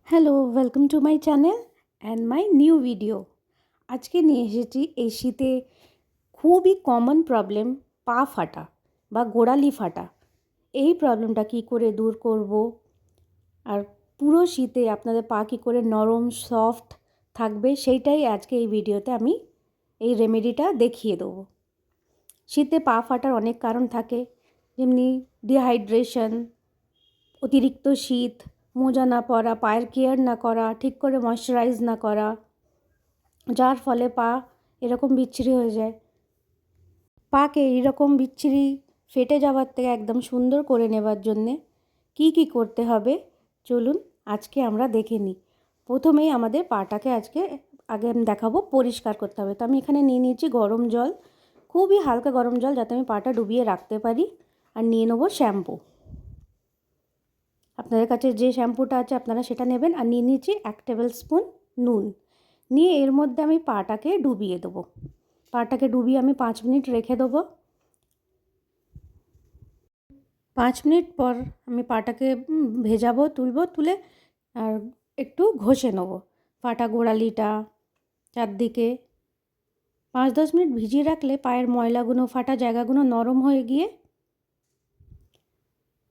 Hello, welcome to my channel and my new video. আজকে নিয়ে এসেছি এই শীতে খুবই কমন প্রবলেম, পা ফাটা বা গোড়ালি ফাটা। এই প্রবলেমটা কী করে দূর করব, আর পুরো শীতে আপনাদের পা কী করে নরম সফট থাকবে, সেইটাই আজকে এই ভিডিওতে আমি এই রেমেডিটা দেখিয়ে দেবো। শীতে পা ফাটার অনেক কারণ থাকে, যেমনি ডিহাইড্রেশন, অতিরিক্ত শীত, মোজা না পরা, পায়ের কেয়ার না করা, ঠিক করে ময়শ্চারাইজ না করা, যার ফলে পা এরকম বিচ্ছিরি হয়ে যায়। পাকে এইরকম বিচ্ছিরি ফেটে যাওয়ার থেকে একদম সুন্দর করে নেবার জন্যে কি কি করতে হবে চলুন আজকে আমরা দেখে নিই। প্রথমেই আমাদের পাটাকে আগে আমি দেখাবো পরিষ্কার করতে হবে। তো আমি এখানে নিয়ে নিয়েছি গরম জল, খুবই হালকা গরম জল, যাতে আমি পাটা ডুবিয়ে রাখতে পারি। আর নিয়ে নেবো শ্যাম্পু। আপনাদের কাছে যে শ্যাম্পুটা আছে আপনারা সেটা নেবেন। আর নিয়ে নিয়েছি 1 টেবিল স্পুন নুন। নিয়ে এর মধ্যে আমি পাটাকে ডুবিয়ে দেবো। পাটাকে ডুবিয়ে আমি 5 মিনিট রেখে দেবো। 5 মিনিট পর আমি পাটাকে ভেজাবো, তুলে আর একটু ঘষে নেবো পাটা গোড়ালিটা চারদিকে। 5-10 মিনিট ভিজিয়ে রাখলে পায়ের ময়লাগুলো, ফাটা জায়গাগুলো নরম হয়ে গিয়ে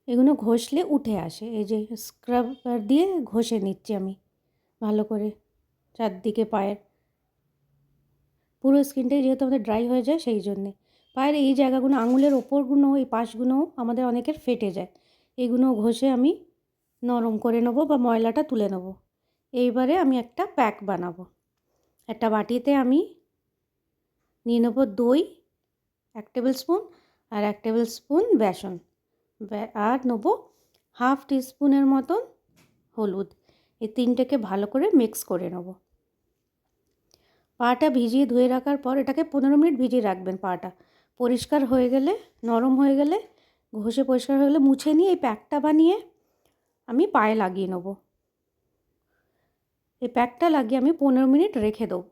এগুলো ঘষলে উঠে আসে। এই যে স্ক্রাবার দিয়ে ঘষে নিচ্ছি আমি ভালো করে চারদিকে পায়ের। পুরো স্কিনটাই যেহেতু আমাদের ড্রাই হয়ে যায়, সেই জন্যে পায়ের এই জায়গাগুলো, আঙুলের ওপরগুলো, এই পাশগুলোও আমাদের অনেকের ফেটে যায়। এগুলো ঘষে আমি নরম করে নেবো বা ময়লাটা তুলে নেবো। এইবারে আমি একটা প্যাক বানাবো। একটা বাটিতে আমি নিয়ে নেবো দই 1 টেবিল স্পুন, আর 1 টেবিল স্পুন বেসন, আর নেবো হাফ টিস্পুনের মতন হলুদ। এই তিনটেকে ভালো করে মিক্স করে নেবো। পাটা ভিজিয়ে ধুয়ে রাখার পর এটাকে 15 মিনিট ভিজিয়ে রাখবেন। পাটা পরিষ্কার হয়ে গেলে, নরম হয়ে গেলে, ঘষে পরিষ্কার হয়ে গেলে মুছে নিয়ে এই প্যাকটা বানিয়ে আমি পায়ে লাগিয়ে নেব। এই প্যাকটা লাগিয়ে আমি 15 মিনিট রেখে দেবো।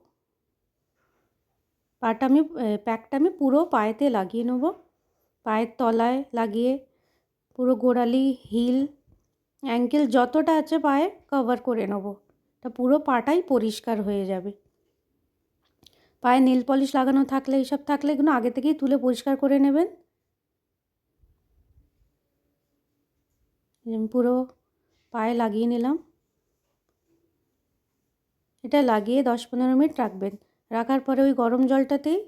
প্যাকটা আমি পুরো পায়েতে লাগিয়ে নেব। পায়ের তলায় লাগিয়ে পুরো গোড়ালি, হিল, অ্যাঙ্কেল যতটা আছে পায়ে কভার করে নেব। তা পুরো পাটাই পরিষ্কার হয়ে যাবে। পায়ে নেল পলিশ লাগানো থাকলে, এইসব থাকলে এগুলো আগে থেকেই তুলে পরিষ্কার করে নেবেন। পুরো পায়ে লাগিয়ে নিলাম। এটা লাগিয়ে 10-15 মিনিট রাখবেন। রাখার পরে ওই গরম জলটাতেই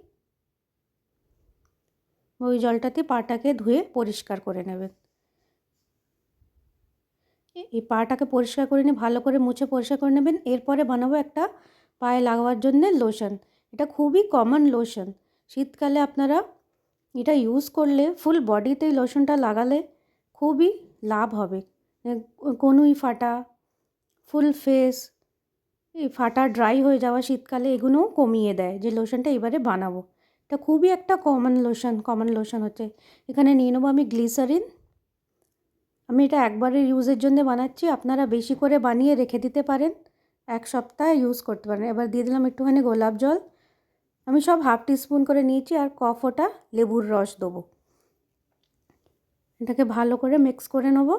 পাটাকে ধুয়ে পরিষ্কার করে নেবেন। এই পাটাকে পরিষ্কার করে নিয়ে ভালো করে মুছে পরিষ্কার করে নেবেন। এরপরে বানাবো একটা পায়ে লাগাবার জন্য লোশন। এটা খুবই কমন লোশন। শীতকালে আপনারা এটা ইউজ করলে ফুল বডিতে এই লোশনটা লাগালে খুবই লাভ হবে। কনুই ফাটা, ফুল ফেস, এই ফাটা ড্রাই হয়ে যাওয়া শীতকালে এগুলোও কমিয়ে দেয়। যে লোশনটা এবারে বানাবো, এটা খুবই একটা কমন লোশন হচ্ছে। এখানে নিয়ে নেবো আমি গ্লিসারিন। আমি এটা একবারের ইউজের জন্য বানাচ্ছি, আপনারা বেশি করে বানিয়ে রেখে দিতে পারেন, 1 সপ্তাহ ইউজ করতে পারেন। এবার দিয়ে দিলাম একটুখানি গোলাপ জল। আমি সব হাফ টিস্পুন করে নিয়েছি, আর ফোঁটা লেবুর রস দেবো। এটাকে ভালো করে মিক্স করে নেব।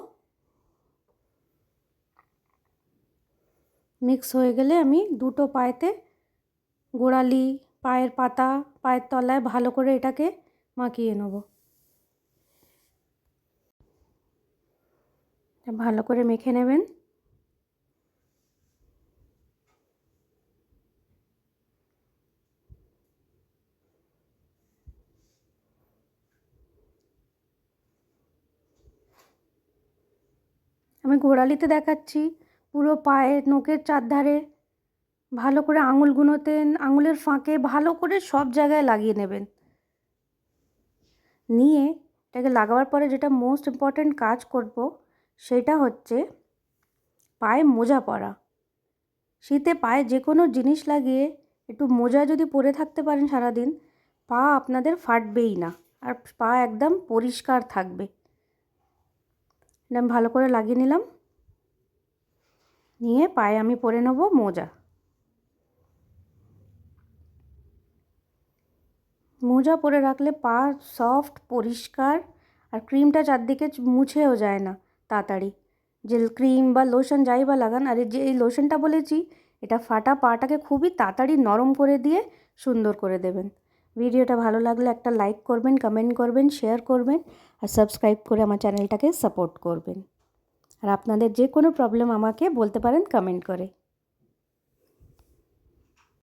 মিক্স হয়ে গেলে আমি দুটো পায়েতে, গোড়ালি, পায়ের পাতা, পায়ের তলায় ভালো করে এটাকে মাখিয়ে নেব। ভালো করে মেখে নেবেন। আমি গোড়ালিতে দেখাচ্ছি, পুরো পায়ের নখের চারধারে ভালো করে আঙুলগুলোতে, আঙুলের ফাঁকে ভালো করে সব জায়গায় লাগিয়ে নেবেন। নিয়ে এটাকে লাগাবার পরে যেটা মোস্ট ইম্পর্ট্যান্ট কাজ করব, সেটা হচ্ছে পায়ে মোজা পরা। শীতে পায়ে যে কোনো জিনিস লাগিয়ে একটু মোজা যদি পরে থাকতে পারেন সারাদিন, পা আপনাদের ফাটবেই না, আর পা একদম পরিষ্কার থাকবে। এটা আমি ভালো করে লাগিয়ে নিলাম। নিয়ে পায়ে আমি পরে নেব মোজা। মোজা পরে রাখলে পা সফট, পরিষ্কার, আর ক্রিমটা চারদিকে মুছেও যায় না তাড়াতাড়ি। যে ক্রিম বা লোশন যাই বা লাগান, আর যে এই লোশনটা বলেছি এটা ফাটা পাটাকে খুবই তাড়াতাড়ি নরম করে দিয়ে সুন্দর করে দেবেন। ভিডিওটা ভালো লাগলে একটা লাইক করবেন, কমেন্ট করবেন, শেয়ার করবেন আর সাবস্ক্রাইব করে আমার চ্যানেলটাকে সাপোর্ট করবেন। আর আপনাদের যে কোনো প্রবলেম আমাকে বলতে পারেন কমেন্ট করে।